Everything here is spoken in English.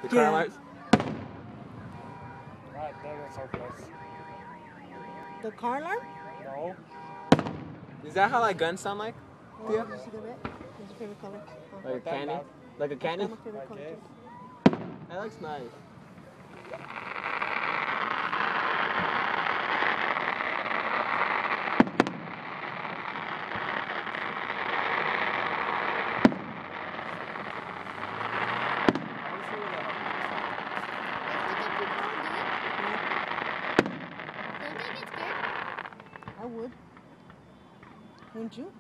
The car alarms? Right, that was so close. The car alarm? No. Is that how like guns sound like? Oh, Yeah. did you see the red? What's your favorite color? Oh. Like a cannon? Like a That's cannon? my favorite color guess. too. That looks nice. I would. Wouldn't you?